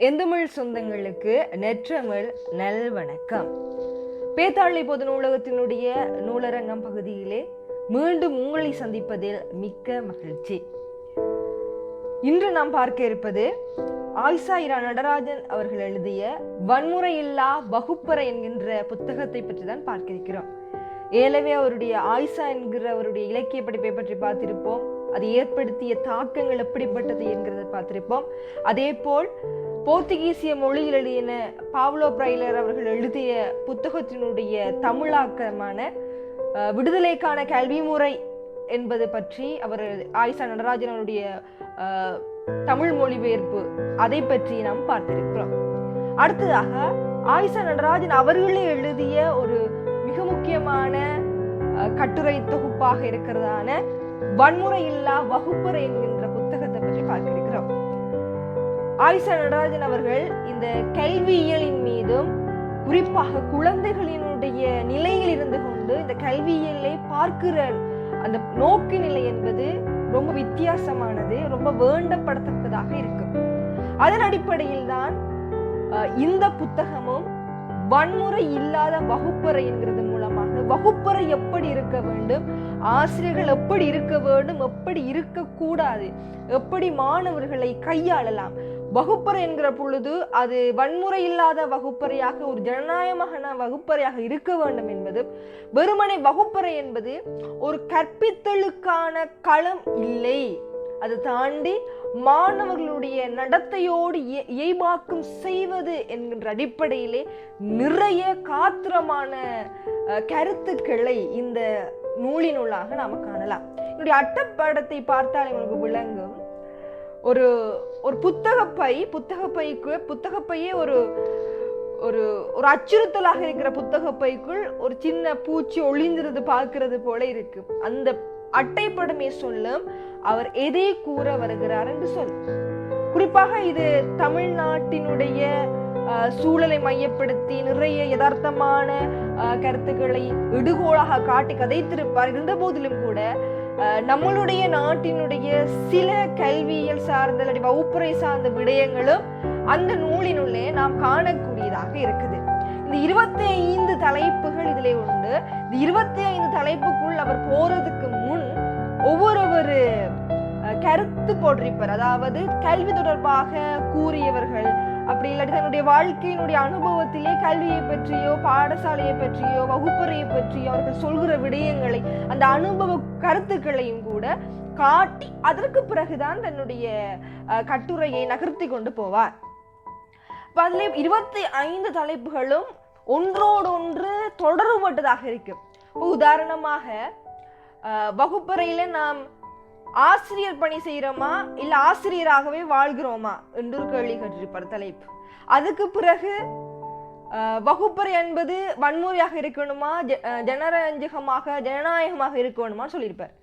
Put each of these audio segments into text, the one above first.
எந்தமிழ் சொந்தங்களுக்கு நெற்றமிழ் நல்வணக்கம். பேத்தாளி பொது நூலகத்தினுடைய நூலரங்கம் பகுதியிலே மீண்டும் உங்களை சந்திப்பதில் மிக்க மகிழ்ச்சி. இன்று நாம் பார்க்க இருப்பது ஆயிஷா இரா நடராஜன் அவர்கள் எழுதிய வன்முறையில்லா வகுப்பறை என்கின்ற புத்தகத்தை பற்றி தான் பார்க்க இருக்கிறோம். ஏலவே அவருடைய ஆயிஷா என்கிற அவருடைய இலக்கிய படிப்பை பற்றி பார்த்திருப்போம். அது ஏற்படுத்திய தாக்கங்கள் எப்படிப்பட்டது என்கிறத பார்த்திருப்போம். அதே போல் போர்த்துகீசிய மொழியில் எழுதின பாவ்லோ பிரைலர் அவர்கள் எழுதிய புத்தகத்தினுடைய தமிழாக்கமான விடுதலைக்கான கல்வி முறை என்பது பற்றி அவர் ஆயிஷா நடராஜன் அவருடைய தமிழ் மொழிபெயர்ப்பு அதை பற்றி நாம் பார்த்திருக்கிறோம். அடுத்ததாக ஆயிஷா நடராஜன் அவர்களே எழுதிய ஒரு மிக முக்கியமான கட்டுரை தொகுப்பாக இருக்கிறதான வன்முறையில்லா வகுப்பறை என்கின்ற புத்தகத்தை பற்றி பார்க்க இருக்கிறோம். ஆயிஷா நடராஜன் அவர்கள் இந்த கல்வியியலின் மீதும் குறிப்பாக குழந்தைகளினுடைய நிலையில் இருந்து கொண்டு இந்த கல்வியியலை பார்க்கிற அந்த நோக்கு நிலை என்பது ரொம்ப வித்தியாசமானது, ரொம்ப வேண்டப்படத்தக்கதாக இருக்கும். அதன் அடிப்படையில் தான் இந்த புத்தகமும் வன்முறை இல்லாத வகுப்பறை என்கிறது மூலமாக வகுப்பறை எப்படி இருக்க வேண்டும், ஆசிரியர்கள் எப்படி இருக்க வேண்டும், எப்படி இருக்கக்கூடாது, எப்படி மாணவர்களை கையாளலாம், வகுப்பறை என்கிற பொழுது அது வன்முறை இல்லாத வகுப்பறையாக ஒரு ஜனநாயகமான வகுப்பறையாக இருக்க வேண்டும் என்பது, வெறுமனை வகுப்பறை என்பது ஒரு கற்பித்தலுக்கான களம் இல்லை, அது தாண்டி மாணவர்களுடைய நடத்தையோடு இயைபாக்கம் செய்வது என்கின்ற அடிப்படையிலே நிறைய காத்திரமான கருத்துக்களை இந்த நூலினுள்ளாக நாம காணலாம். என்னுடைய அட்டப்படத்தை பார்த்தால் உங்களுக்கு விளங்கும். ஒரு ஒரு புத்தகப்பையே ஒரு ஒரு ஒரு அச்சுறுத்தலாக இருக்கிற புத்தகப்பைக்குள் ஒரு சின்ன பூச்சி ஒளிந்திருது பார்க்கிறது போல இருக்கு. அந்த அட்டைப்படமே சொல்லும் அவர் எதை கூற வருகிறார் என்று சொல். குறிப்பாக இது தமிழ்நாட்டினுடைய சூழலை மையப்படுத்தி நிறைய யதார்த்தமான கருத்துக்களை இடுகோளாக காட்டி கதைத்திருப்பார். இருந்த போதிலும் கூட நம்மளுடைய நாட்டினுடைய சில கல்வியியல் சார்ந்த வகுப்பறை சார்ந்த விடயங்களும் அந்த நூலினுள்ளே நாம் காணக்கூடியதாக இருக்குது. இந்த 25 தலைப்புகள் இதிலே உண்டு. இந்த 25 தலைப்புக்குள் அவர் போறதுக்கு முன் ஒவ்வொரு கருத்து போட்டிருப்பார். அதாவது கல்வி தொடர்பாக கூறியவர்கள், அப்படி இல்லாட்டி தன்னுடைய வாழ்க்கையினுடைய அனுபவத்திலே கல்வியை பற்றியோ பாடசாலையை பற்றியோ வகுப்பறையை பற்றியோ அவர்கள் சொல்கிற விடயங்களை அந்த அனுபவ கருத்துக்களையும் கூட காட்டி அதற்கு பிறகுதான் தன்னுடைய கட்டுரையை நகர்த்தி கொண்டு போவார். அதிலே 25 தலைப்புகளும் ஒன்றோடு ஒன்று தொடர்பட்டதாக இருக்கு. உதாரணமாக வகுப்பறையில நாம் ஆசிரியர் பணி செய்யறோமா இல்ல ஆசிரியராகவே வாழ்கிறோமா என்று ஒரு கேள்வி கேட்டிருப்பார் தலைப்பு. அதுக்கு பிறகு வகுப்பறை என்பது வன்முறையாக இருக்கணுமா ஜனநாயகமாக இருக்கணுமா சொல்லியிருப்பார்.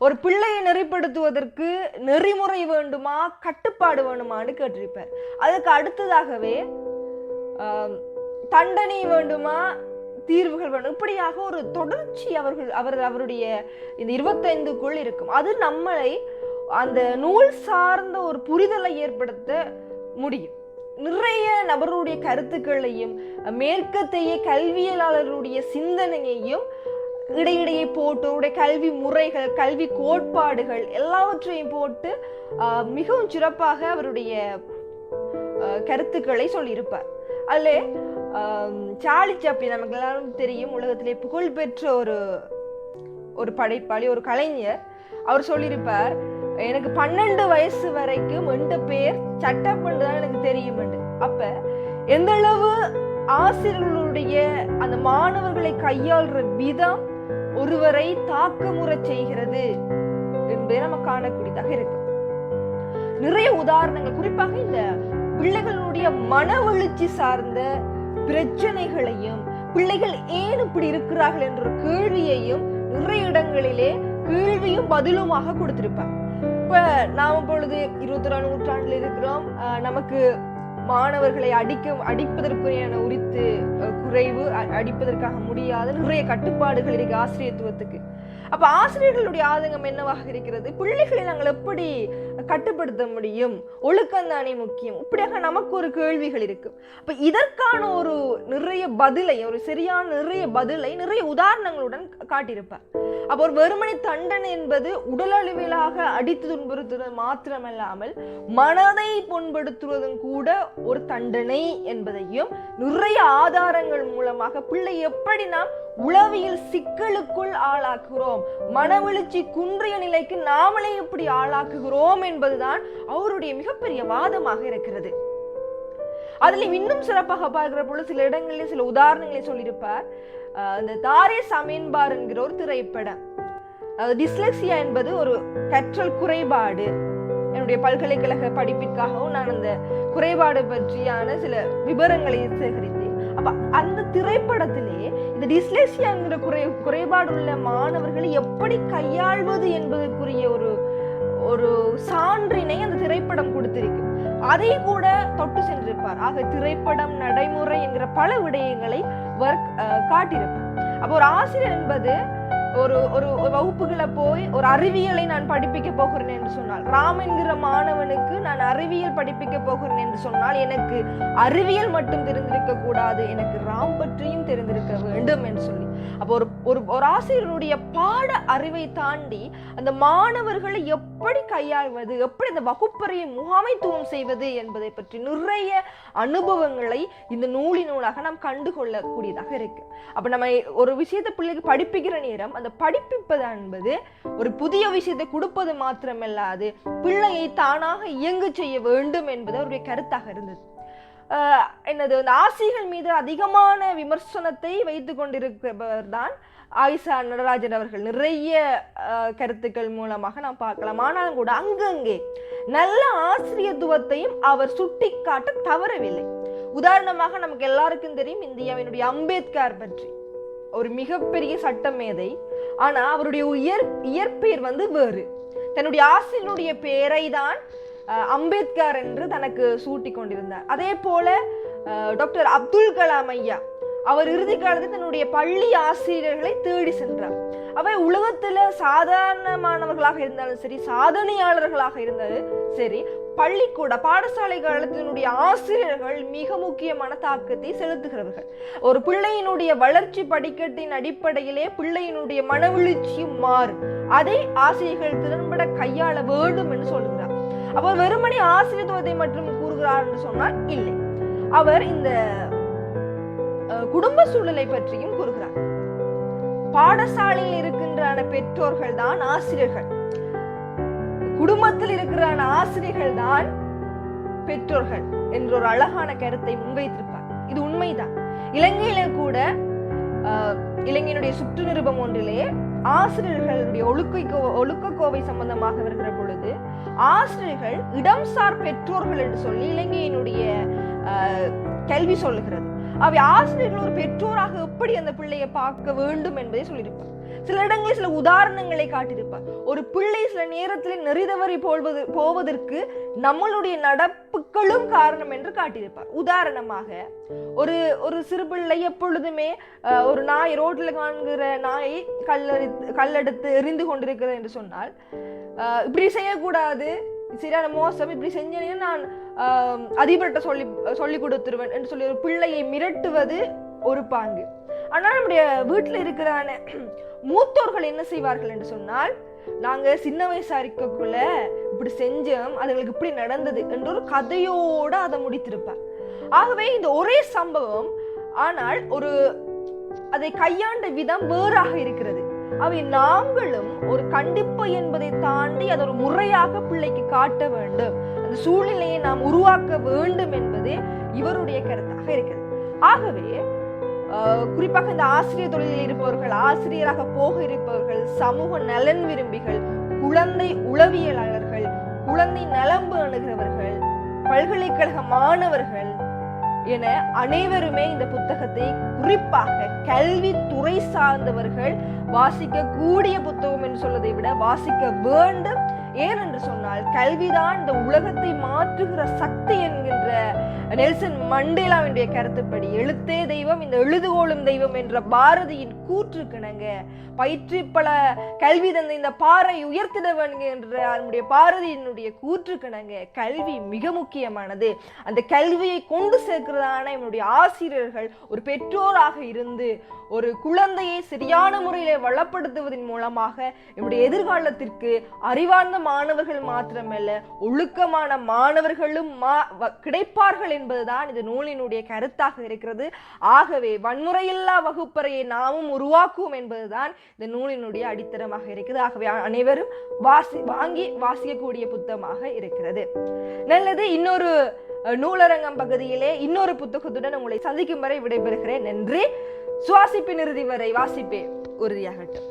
ஒரு பிள்ளையை நெறிப்படுத்துவதற்கு நெறிமுறை வேண்டுமா கட்டுப்பாடு வேண்டுமான்னு கேட்டிருப்பார். அதுக்கு அடுத்ததாகவே தண்டனை வேண்டுமா தீர்வுகள் வேண்டும், இப்படியாக ஒரு தொடர்ச்சி அவருடைய இந்த 25க்குள் இருக்கும். அது நம்மளை அந்த நூல் சார்ந்த ஒரு புரிதலை ஏற்படுத்த முடியும். நிறைய நபருடைய கருத்துக்களையும் மேற்கத்தைய கல்வியலாளருடைய சிந்தனையையும் இடையிடையே போட்டு அவருடைய கல்வி முறைகள் கல்வி கோட்பாடுகள் எல்லாவற்றையும் போட்டு மிகவும் சிறப்பாக அவருடைய கருத்துக்களை சொல்லியிருப்பார். அதுல சார்லி சாப்ளின் நமக்கு எல்லாரும் தெரியும், உலகத்திலே புகழ்பெற்ற ஒரு படைப்பாளி, ஒரு கலைஞர். அவர் சொல்லியிருப்பார், எனக்கு 12 வயசு வரைக்கும் 2 பேர் சட்டம் பண்ணுதான் எனக்கு தெரியும். அப்ப எந்த அளவு ஆசிரியர்களுடைய அந்த மாணவர்களை கையாளுற விதம் ஒருவரை தாக்கமுறை செய்கிறது என்பதை நம்ம காணக்கூடியதாக இருக்கு. நிறைய உதாரணங்கள், குறிப்பாக இந்த பிள்ளைகளுடைய மனவெழுச்சி சார்ந்த பிரச்சனைகளையும் பிள்ளைகள் ஏன் இப்படி இருக்கிறார்கள் என்ற கேள்வியையும் நிறைய இடங்களிலே கேள்வியும் பதிலுமாக கொடுத்திருப்பார். இப்ப நாம் பொழுது 21ஆம் நூற்றாண்டுல இருக்கிறோம். நமக்கு மாணவர்களை அடிப்பதற்குரியான உரித்து குறைவு, அடிப்பதற்காக முடியாத நிறைய கட்டுப்பாடுகள் இருக்கு ஆசிரியத்துவத்துக்கு. அப்ப ஆசிரியர்களுடைய ஆதங்கம் என்னவாக இருக்கிறது? பிள்ளைகளை நாங்கள் எப்படி கட்டுப்படுத்த முடியும்? ஒழுக்கம் தானே முக்கியம். இப்படியாக நமக்கு ஒரு கேள்விகள் இருக்கு. அப்ப இதற்கான ஒரு நிறைய பதிலை, ஒரு சரியான நிறைய பதிலை நிறைய உதாரணங்களுடன் காட்டியிருப்பார். அப்போ ஒரு வெறுமனை தண்டனை என்பது உடல் அளவிலாக அடித்து துன்புறுத்துவது மாத்திரமல்லாமல் மனதை புண்படுத்துவதும் கூட ஒரு தண்டனை என்பதையும் நிறைய ஆதாரங்கள் மூலமாக பிள்ளை எப்படி நாம் உளவியல் சிக்கலுக்குள் ஆளாக்குகிறோம், மனவெழுச்சி குன்றிய நிலைக்கு நாமளே எப்படி ஆளாக்குகிறோம் என்பதுதான் அவருடைய மிகப்பெரிய வாதமாக இருக்கிறது. அதுல இன்னும் சிறப்பாக பார்க்கிற பொழுது சில இடங்களில் சில உதாரணங்களை சொல்லியிருப்பார். இந்த தாரே சமீன்பார் என்கிற ஒரு திரைப்படம். டிஸ்லெக்சியா என்பது ஒரு கற்றல் குறைபாடு. என்னுடைய பல்கலைக்கழக படிப்பிற்காகவும் நான் அந்த குறைபாடு பற்றியான சில விவரங்களை சேகரித்தேன். அப்ப அந்த திரைப்படத்திலே இந்த டிஸ்லெக்சியா என்கிற குறைபாடு உள்ள மாணவர்களை எப்படி கையாள்வது என்பதற்குரிய ஒரு சான்றினை அந்த திரைப்படம் கொடுத்திருக்கு. அதை கூட தொட்டு சென்றிருப்பார். ஆக திரைப்படம், நடைமுறை என்கிற பல விடயங்களை காட்டியிருப்பார். அப்ப ஒரு ஆசிரியர் என்பது ஒரு ஒரு வகுப்புகளை போய் ஒரு அறிவியலை நான் படிப்பிக்க போகிறேன் என்று சொன்னால், ராம் என்கிற மாணவனுக்கு நான் அறிவியல் படிப்பிக்க போகிறேன் என்று சொன்னால், எனக்கு அறிவியல் மட்டும் தெரிந்திருக்க கூடாது, எனக்கு ராம் பற்றியும் தெரிந்திருக்க வேண்டும் என்று சொல்லி, அப்போ ஒரு ஆசிரியருடைய பாட அறிவை தாண்டி அந்த மாணவர்களை எப்படி கையாள்வது, எப்படி அந்த வகுப்பறையை முகாமைத்துவம் செய்வது என்பதை பற்றி நிறைய அனுபவங்களை இந்த நூலினூடாக நாம் கண்டுகொள்ளக்கூடியதாக இருக்கு. அப்ப நம்ம ஒரு விஷயத்தை பிள்ளைக்கு படிப்பிக்கிற நேரம் அந்த படிப்பிப்பது என்பது ஒரு புதிய விஷயத்தை கொடுப்பது மாத்திரமல்லாது பிள்ளையை தானாக இயங்க செய்ய வேண்டும் என்பது அவருடைய கருத்தாக இருந்தது. என்னது, அந்த ஆசிரியர்கள் மீது அதிகமான விமர்சனத்தை வைத்துக் கொண்டிருப்பவர் தான் ஆயிஷா நடராஜன் அவர்கள். நிறைய கருத்துக்கள் மூலமாக நாம் பார்க்கலாம். ஆனாலும் கூட அங்கங்கே நல்ல ஆசிரியத்துவத்தையும் அவர் சுட்டி காட்ட தவறவில்லை. உதாரணமாக நமக்கு எல்லாருக்கும் தெரியும் இந்தியாவினுடைய அம்பேத்கர் பற்றி. ஒரு மிகப்பெரிய சட்ட மேதை. ஆனா அவருடைய இயற்பெயர் வேறு. தன்னுடைய ஆசிரியனுடைய பெயரை தான் அம்பேத்கர் என்று தனக்கு சூட்டி கொண்டிருந்தார். அதே போல டாக்டர் அப்துல் கலாம் ஐயா, அவர் இறுதி காலத்தில் தன்னுடைய பள்ளி ஆசிரியர்களை தேடி சென்றார். அவை உலகத்துல சாதாரணமானவர்களாக இருந்தாலும் சரி, சாதனையாளர்களாக இருந்தாலும் சரி, பள்ளிக்கூட பாடசாலை காலத்தினுடைய ஆசிரியர்கள் மிக முக்கியமான தாக்கத்தை செலுத்துகிறவர்கள். ஒரு பிள்ளையினுடைய வளர்ச்சி படிக்கட்டின் அடிப்படையிலே பிள்ளையினுடைய மனவெழுச்சியும் மாறும். அதை ஆசிரியர்கள் திறன்பட கையாள வேண்டும் என்று சொல்கிறார். அவர் வெறுமனே ஆசிரியத்துவத்தை மட்டும் கூறுகிறார் என்று சொன்னால் இல்லை, அவர் இந்த குடும்ப சூழலை பற்றியும் கூறுகிறார். பாடசாலையில் இருக்கின்ற பெற்றோர்கள் தான் ஆசிரியர்கள், குடும்பத்தில் இருக்கிற ஆசிரியர்கள் தான் பெற்றோர்கள் என்ற ஒரு அழகான கருத்தை முன்வைத்திருப்பார். இது உண்மைதான். இலங்கையில கூட இலங்கையினுடைய சுற்று நிருபம் ஒன்றிலே ஆசிரியர்களுடைய ஒழுக்க கோவை சம்பந்தமாக வருகிற பொழுது ஆசிரியர்கள் இடம்சார் பெற்றோர்கள் என்று சொல்லி இலங்கையினுடைய கல்வி சொல்லுகிறது. அவை ஆசிரியர்கள் ஒரு பெற்றோராக எப்படி அந்த பிள்ளையை பார்க்க வேண்டும் என்பதை சொல்லியிருப்பார். சில இடங்களில் சில உதாரணங்களை காட்டியிருப்பார். ஒரு பிள்ளை சில நேரத்தில் நெறிதவறி போவதற்கு நம்மளுடைய நடப்புகளும் காரணம் என்று காட்டியிருப்பார். உதாரணமாக ஒரு சிறு பிள்ளை எப்பொழுதுமே ஒரு நாய், ரோட்ல காண்கிற நாயை கல்லெடுத்து எறிந்து கொண்டிருக்கிறது என்று சொன்னால், இப்படி செய்யக்கூடாது, சரியான மோசம், இப்படி செஞ்சேன்னு நான் அதிபர்கிட்ட சொல்லி கொடுத்துருவேன் என்று சொல்லி ஒரு பிள்ளையை மிரட்டுவது ஒரு பாங்கு. ஆனால் நம்முடைய வீட்டில் இருக்கிற மூத்தோர்கள் என்ன செய்வார்கள் என்று சொன்னால், நாங்க சின்ன வயசா இருக்கக்குள்ள இப்படி செஞ்சோம், அதுங்களுக்கு இப்படி நடந்தது என்ற ஒரு கதையோட அதை முடித்திருப்பார். ஆகவே இந்த ஒரே சம்பவம், ஆனால் அதை கையாண்ட விதம் வேறாக இருக்கிறது. அவை நாங்களும் ஒரு கண்டிப்பு என்பதை தாண்டி அதை ஒரு முறையாக பிள்ளைக்கு காட்ட வேண்டும், அந்த சூழ்நிலையை நாம் உருவாக்க வேண்டும் என்பது இவருடைய கருத்தாக இருக்கிறது. ஆகவே குறிப்பாக இந்த ஆசிரியர் தொழிலில் இருப்பவர்கள், ஆசிரியராக போக இருப்பவர்கள், சமூக நலன் விரும்பிகள், குழந்தை உளவியலாளர்கள், குழந்தை நலம் பேணுகிறவர்கள், பல்கலைக்கழக மாணவர்கள் என அனைவருமே இந்த புத்தகத்தை, குறிப்பாக கல்வித்துறை சார்ந்தவர்கள் வாசிக்க கூடிய புத்தகம் என்று சொல்வதை விட வாசிக்க வேண்டும். ஏனென்று சொன்னால் கல்விதான் இந்த உலகத்தை மாற்றுகிற சக்தி என்கின்ற நெல்சன் மண்டேலாவினுடைய கருத்துப்படி எழுத்தே தெய்வம், இந்த எழுதுகோளும் தெய்வம் என்ற பாரதியின் கூற்றுக்கிணங்க பயிற்சி பல கல்வி தந்த இந்த பாறை உயர்த்திட என்ற நம்முடைய பாரதியினுடைய கூற்றுக்கிணங்க கல்வி மிக முக்கியமானது. அந்த கல்வியை கொண்டு சேர்க்கிறதான என்னுடைய ஆசிரியர்கள் ஒரு பெற்றோராக இருந்து ஒரு குழந்தையை சரியான முறையில வளப்படுத்துவதன் மூலமாக என்னுடைய எதிர்காலத்திற்கு அறிவார்ந்த மாணவர்கள் மாத்திரமல்ல ஒழுக்கமான மாணவர்களும் கிடைப்பார்கள் என்பதுதான் இந்த நூலினுடைய கருத்தாக இருக்கிறது. ஆகவே வன்முறையில்லா வகுப்பறையை நாமும் உருவாக்குவோம் என்பதுதான் இந்த நூலினுடைய அடித்தளமாக இருக்கிறது. ஆகவே அனைவரும் வாங்கி வாசிக்கக்கூடிய புத்தகமாக இருக்கிறது. நல்லது, இன்னொரு நூலரங்கம் பகுதியிலே இன்னொரு புத்தகத்துடன் உங்களை சந்திக்கும் வரை விடைபெறுகிறேன். நன்றி. சுவாசிப்பின் இறுதி வரை வாசிப்பே உறுதியாகட்டும்.